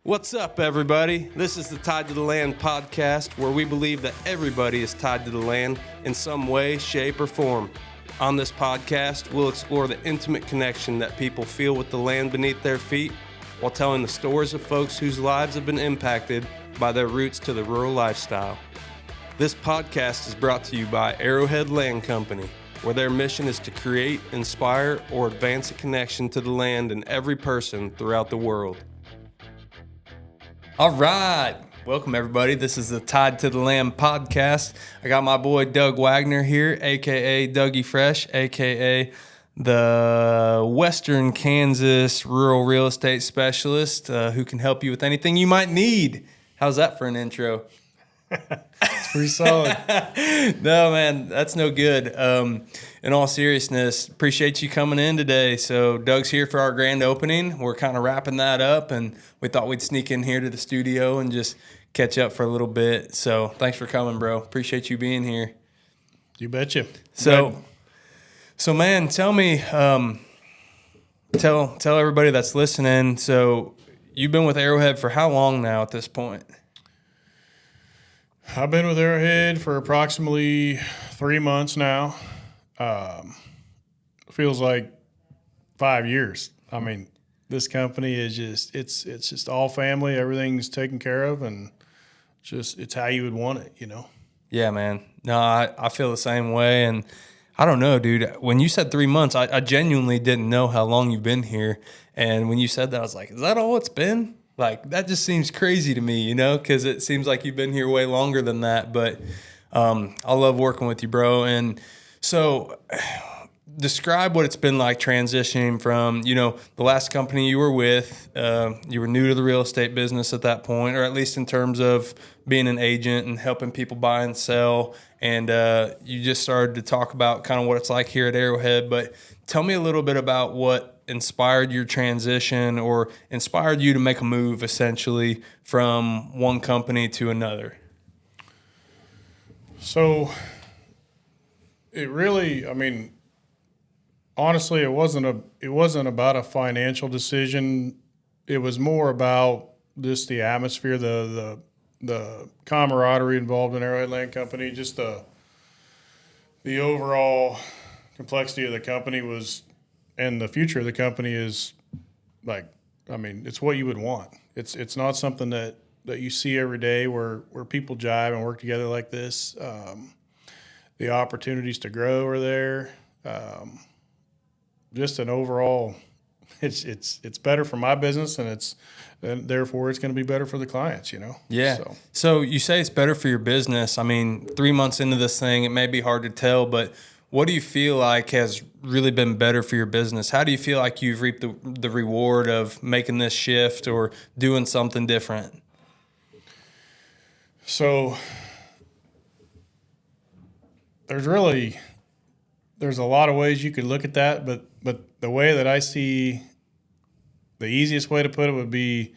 What's up, everybody? This is the Tied to the Land podcast, where we believe that everybody is tied to the land in some way, shape, or form. On this podcast, we'll explore the intimate connection that people feel with the land beneath their feet, while telling the stories of folks whose lives have been impacted by their roots to the rural lifestyle. This podcast is brought to you by Arrowhead Land Company, where their mission is to create, inspire, or advance a connection to the land in every person throughout the world. All right. Welcome, everybody. This is the Tied to the Land podcast. I got my boy Doug Wagoner here, a.k.a. Dougie Fresh, a.k.a. the Western Kansas rural real estate specialist who can help you with anything you might need. How's that for an intro? It's pretty solid. No, man, that's no good. In all seriousness, appreciate you coming in today. So Doug's here for our grand opening. We're kind of wrapping that up, and we thought we'd sneak in here to the studio and just catch up for a little bit. So thanks for coming, bro. Appreciate you being here. You betcha. So man, tell me, tell everybody that's listening. So you've been with Arrowhead for how long now at this point? I've been with Arrowhead for approximately 3 months now. Feels like 5 years. I mean, this company is it's just all family. Everything's taken care of, and it's how you would want it, you know? Yeah, man. No, I feel the same way. And I don't know, dude. When you said 3 months, I genuinely didn't know how long you've been here. And when you said that, I was like, is that all it's been? Like, that just seems crazy to me, you know, because it seems like you've been here way longer than that. But I love working with you, bro. And so describe what it's been like transitioning from, you know, the last company you were with. You were new to the real estate business at that point, or at least in terms of being an agent and helping people buy and sell. And you just started to talk about kind of what it's like here at Arrowhead. But tell me a little bit about what inspired your transition, or inspired you to make a move essentially from one company to another. So it really, I mean, honestly, it wasn't about a financial decision. It was more about just the atmosphere, the camaraderie involved in Arrowhead Land Company, just the overall complexity of the company was, and the future of the company is like, I mean, it's what you would want. It's not something that you see every day where people jive and work together like this. The opportunities to grow are there. Just an overall, it's better for my business, and therefore it's going to be better for the clients, you know? Yeah. So you say it's better for your business. I mean, 3 months into this thing, it may be hard to tell, but what do you feel like has really been better for your business? How do you feel like you've reaped the reward of making this shift or doing something different? So there's a lot of ways you could look at that, but the way that I see, the easiest way to put it would be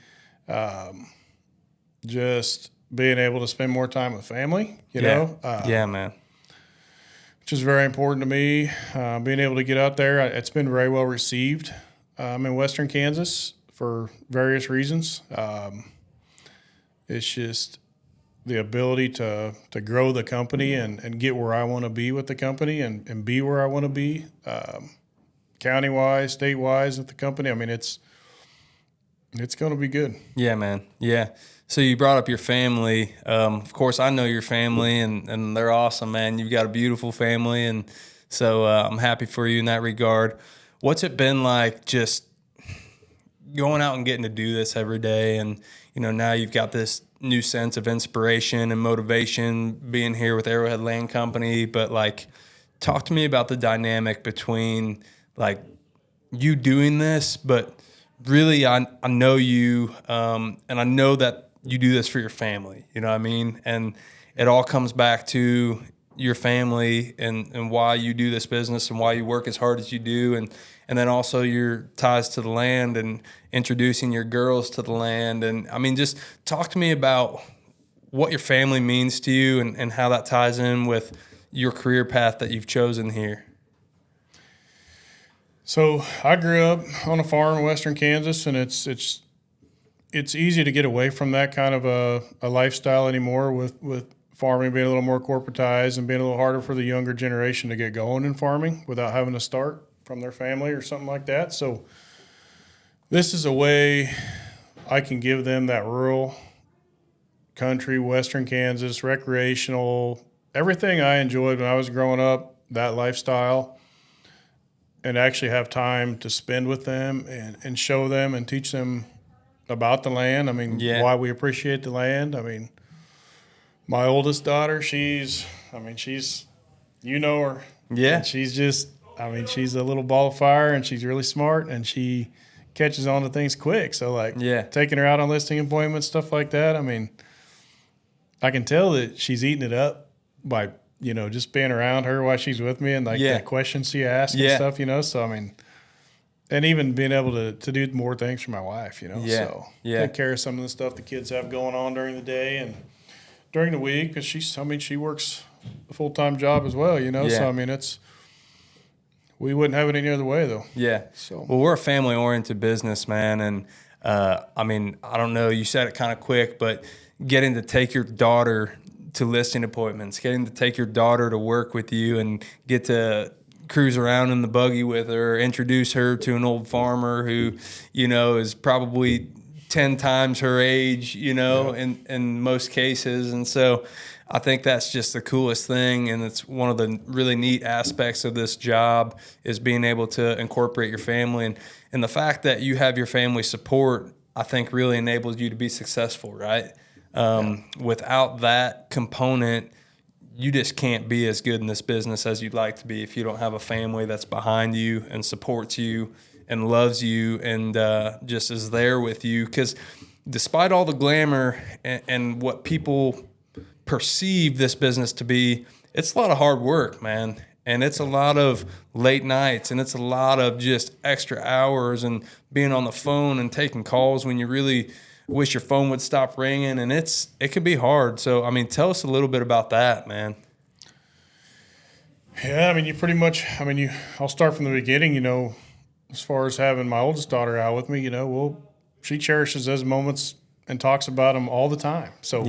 just being able to spend more time with family, you know? Yeah, man. Which is very important to me. Being able to get out there, it's been very well received. I'm in Western Kansas for various reasons. It's just the ability to grow the company and get where I want to be with the company and be where I want to be, county-wise, state-wise with the company. I mean, it's going to be good. Yeah, man. Yeah. So you brought up your family. Of course, I know your family, and they're awesome, man. You've got a beautiful family, and so I'm happy for you in that regard. What's it been like just going out and getting to do this every day? And, you know, now you've got this new sense of inspiration and motivation being here with Arrowhead Land Company. But, like, talk to me about the dynamic between, like, you doing this, but really I know you, and I know that you do this for your family, you know what I mean? And it all comes back to your family and why you do this business and why you work as hard as you do. And then also your ties to the land and introducing your girls to the land. And I mean, just talk to me about what your family means to you and how that ties in with your career path that you've chosen here. So I grew up on a farm in Western Kansas, and it's it's easy to get away from that kind of a lifestyle anymore with farming being a little more corporatized and being a little harder for the younger generation to get going in farming without having to start from their family or something like that. So this is a way I can give them that rural country, Western Kansas, recreational, everything I enjoyed when I was growing up, that lifestyle, and actually have time to spend with them and show them and teach them about the land. I mean, why we appreciate the land. I mean, my oldest daughter, she's, you know her. Yeah. And she's just, she's a little ball of fire, and she's really smart, and she catches on to things quick. So, taking her out on listing appointments, stuff like that, I can tell that she's eating it up by, just being around her while she's with me and, the questions she asks and stuff, So, and even being able to do more things for my wife, So, take care of some of the stuff the kids have going on during the day and during the week, because she works a full-time job as well, So, we wouldn't have it any other way, though. Yeah. So, well, we're a family-oriented business, man, and I don't know, you said it kind of quick, but getting to take your daughter to listing appointments, getting to take your daughter to work with you and get to cruise around in the buggy with her, introduce her to an old farmer who, is probably 10 times her age, in most cases. And so I think that's just the coolest thing. And it's one of the really neat aspects of this job is being able to incorporate your family. And the fact that you have your family support, I think really enables you to be successful, right? Without that component, you just can't be as good in this business as you'd like to be if you don't have a family that's behind you and supports you and loves you and just is there with you. Because despite all the glamour and what people perceive this business to be, it's a lot of hard work, man. And it's a lot of late nights, and it's a lot of just extra hours and being on the phone and taking calls when you really wish your phone would stop ringing, and it can be hard. So, tell us a little bit about that, man. Yeah, you pretty much, I'll start from the beginning, as far as having my oldest daughter out with me, she cherishes those moments and talks about them all the time. So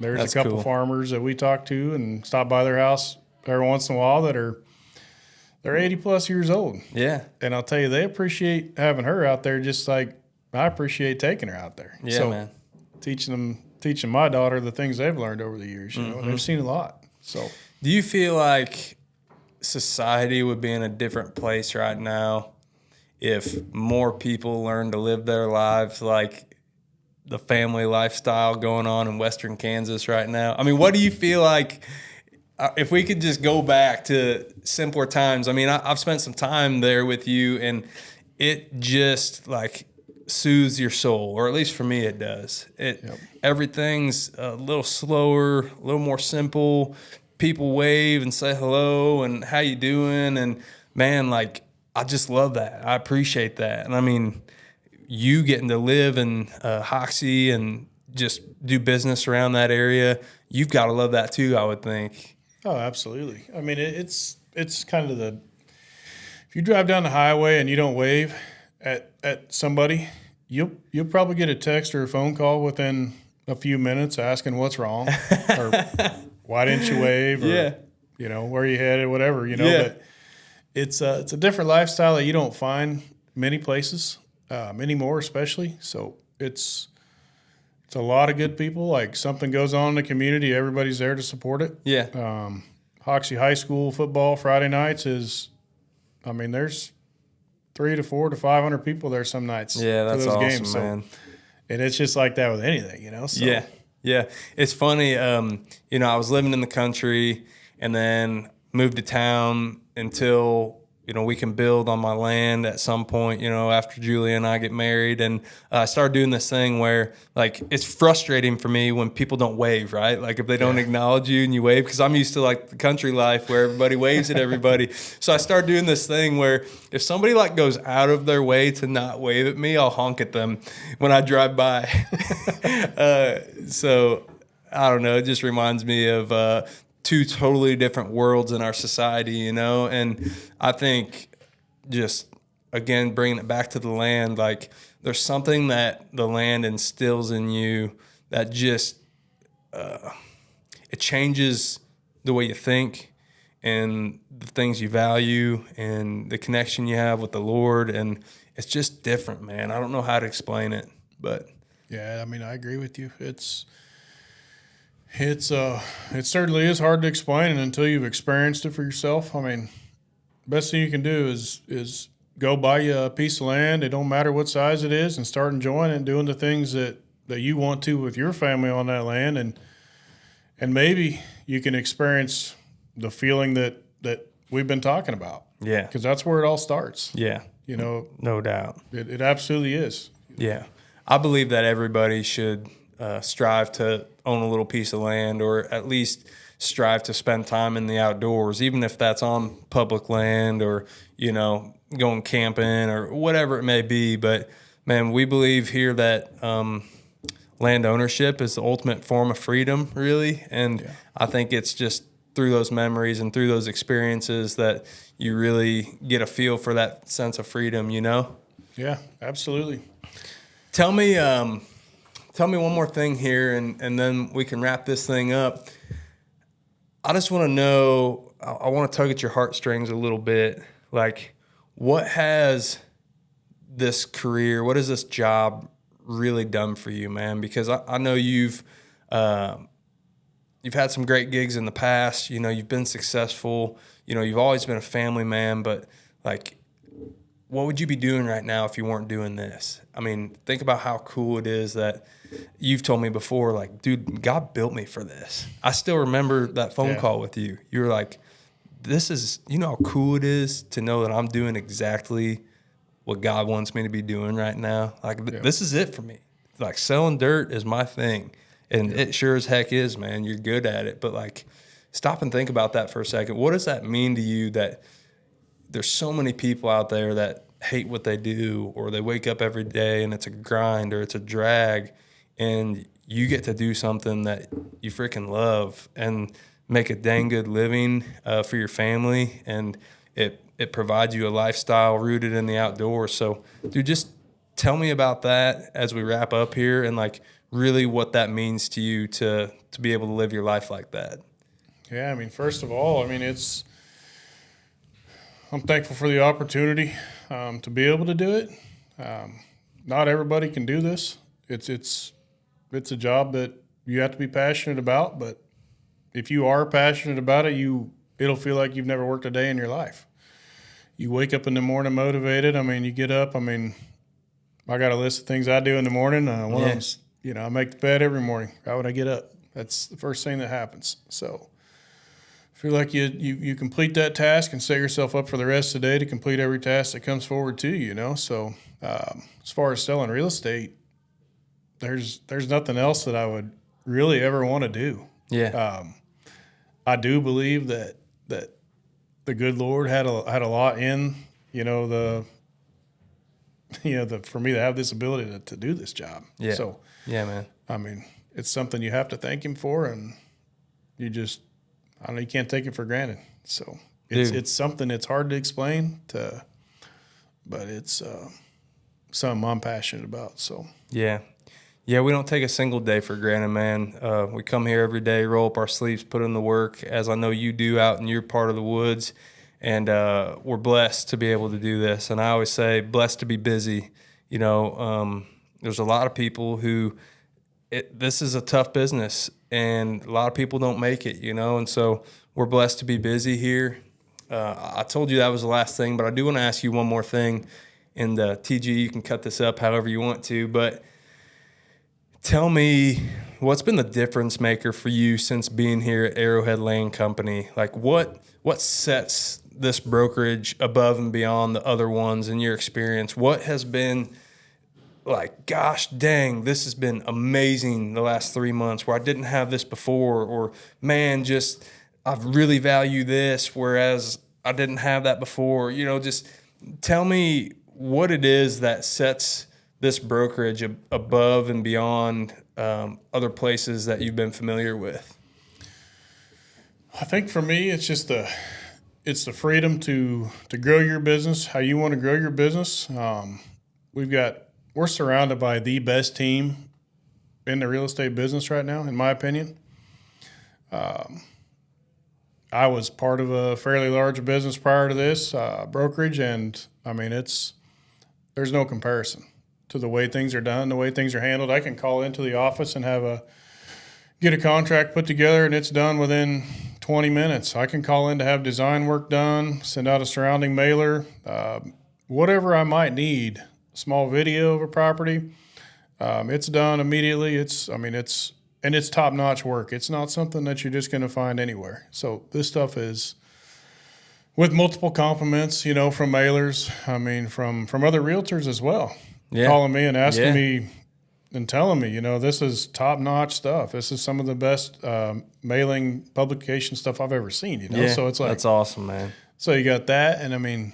there's a couple farmers that we talk to and stop by their house every once in a while they're 80 plus years old. Yeah. And I'll tell you, they appreciate having her out there just like I appreciate taking her out there. Yeah, so man. Teaching my daughter the things they've learned over the years, and they've seen a lot. So, do you feel like society would be in a different place right now if more people learned to live their lives like the family lifestyle going on in Western Kansas right now? What do you feel like if we could just go back to simpler times? I've spent some time there with you, and it just soothes your soul, or at least for me it does. Everything's a little slower, a little more simple. People wave and say hello and how you doing, and man, I just love that. I appreciate that. And you getting to live in Hoxie and just do business around that area, you've got to love that too, I would think. Oh, absolutely. It's kind of if you drive down the highway and you don't wave at somebody, you'll probably get a text or a phone call within a few minutes asking what's wrong or why didn't you wave or where you headed, whatever, but it's a different lifestyle that you don't find many places anymore, especially. So it's a lot of good people. Something goes on in the community, everybody's there to support it. Hoxie High School football Friday nights is there's 300 to 400 to 500 people there some nights. Yeah, that's those awesome, games. man. And it's just like that with anything, So. Yeah. It's funny. I was living in the country and then moved to town until we can build on my land at some point, after Julia and I get married. And I started doing this thing where, it's frustrating for me when people don't wave, right? If they don't acknowledge you and you wave, because I'm used to, the country life where everybody waves at everybody. So I started doing this thing where if somebody, goes out of their way to not wave at me, I'll honk at them when I drive by. So, I don't know. It just reminds me of two totally different worlds in our society, and I think just, again, bringing it back to the land, there's something that the land instills in you that just it changes the way you think and the things you value and the connection you have with the Lord, and it's just different, man. I don't know how to explain it, but Yeah, I mean, I agree with you. It certainly is hard to explain, and until you've experienced it for yourself. I mean, best thing you can do is go buy you a piece of land. It don't matter what size it is, and start enjoying it and doing the things that you want to with your family on that land, and maybe you can experience the feeling that we've been talking about. yeah, Because that's where it all starts. yeah, You know, no doubt. it absolutely is. Yeah. I believe that everybody should strive to own a little piece of land, or at least strive to spend time in the outdoors, even if that's on public land or, going camping or whatever it may be. But, man, we believe here that land ownership is the ultimate form of freedom, really. And I think it's just through those memories and through those experiences that you really get a feel for that sense of freedom, Yeah, absolutely. Tell me one more thing here, and then we can wrap this thing up. I just want to know, I want to tug at your heartstrings a little bit. Like, what has this career, what has this job really done for you, man? Because I know you've had some great gigs in the past. You've been successful. You've always been a family man, but like, what would you be doing right now if you weren't doing this? I mean, think about how cool it is that you've told me before, like, dude, God built me for this. I still remember that phone call with you. You were like, this is, how cool it is to know that I'm doing exactly what God wants me to be doing right now. Like, this is it for me. Like, selling dirt is my thing. And it sure as heck is, man. You're good at it. But, like, stop and think about that for a second. What does that mean to you that there's so many people out there that hate what they do, or they wake up every day and it's a grind or it's a drag, and you get to do something that you freaking love and make a dang good living for your family, and it provides you a lifestyle rooted in the outdoors. So, dude, just tell me about that as we wrap up here, and like really what that means to you to be able to live your life like that. Yeah, I mean, first of all, I'm thankful for the opportunity to be able to do it. Not everybody can do this. It's a job that you have to be passionate about, but if you are passionate about it, it'll feel like you've never worked a day in your life. You wake up in the morning motivated. You get up. I got a list of things I do in the morning. One of them's, I make the bed every morning right when I get up. That's the first thing that happens. So I feel like you complete that task and set yourself up for the rest of the day to complete every task that comes forward to you, So as far as selling real estate, there's nothing else that I would really ever want to do. Yeah. I do believe that the good Lord had a lot in, for me to have this ability to do this job. Yeah. So, yeah, man. It's something you have to thank him for, and you just, you can't take it for granted. So it's something that's hard to explain but it's something I'm passionate about. So yeah, we don't take a single day for granted, man. We come here every day, roll up our sleeves, put in the work, as I know you do out in your part of the woods, and we're blessed to be able to do this. And I always say, blessed to be busy. There's a lot of people who this is a tough business, and a lot of people don't make it, and so we're blessed to be busy here. I told you that was the last thing, but I do want to ask you one more thing. And TG, you can cut this up however you want to, but tell me, what's been the difference maker for you since being here at Arrowhead Land Company? Like, what sets this brokerage above and beyond the other ones in your experience? What has been like, gosh dang, this has been amazing the last 3 months where I didn't have this before, or man, just I really value this, whereas I didn't have that before. Just tell me what it is that sets this brokerage above and beyond other places that you've been familiar with. I think for me, it's just the freedom to grow your business how you want to grow your business. We've got we're surrounded by the best team in the real estate business right now, in my opinion. I was part of a fairly large business prior to this, brokerage, and I mean, there's no comparison to the way things are done, the way things are handled. I can call into the office and get a contract put together, and it's done within 20 minutes. I can call in to have design work done, send out a surrounding mailer, whatever I might need, small video of a property. It's done immediately. It's top-notch work. It's not something that you're just going to find anywhere. So this stuff is with multiple compliments, from mailers. I mean, from other realtors as well, calling me and asking me and telling me, this is top-notch stuff. This is some of the best mailing publication stuff I've ever seen. So it's like, that's awesome, man. So you got that, and I mean.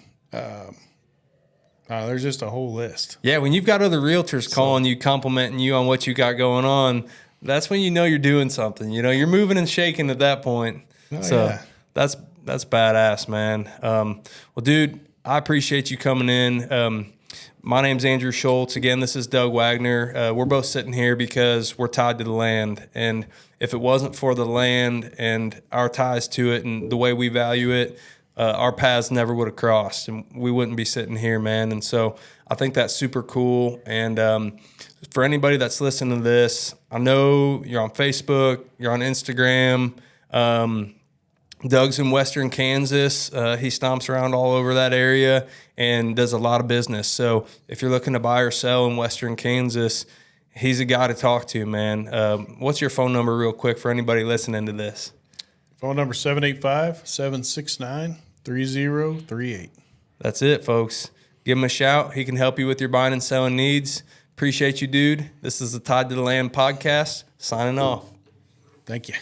There's just a whole list. Yeah, when you've got other realtors calling you, complimenting you on what you got going on, that's when you know you're doing something. You're moving and shaking at that point. That's badass, man. Well, dude, I appreciate you coming in. My name's Andrew Schultz. Again, this is Doug Wagoner. We're both sitting here because we're tied to the land. And if it wasn't for the land and our ties to it and the way we value it, our paths never would have crossed, and we wouldn't be sitting here, man. And so I think that's super cool. And for anybody that's listening to this, I know you're on Facebook, you're on Instagram. Doug's in Western Kansas. He stomps around all over that area and does a lot of business. So if you're looking to buy or sell in Western Kansas, he's a guy to talk to, man. What's your phone number real quick for anybody listening to this? Phone number 785-769-3038. That's it, folks. Give him a shout. He can help you with your buying and selling needs. Appreciate you, dude. This is the Tied to the Land podcast. Signing off. Thank you.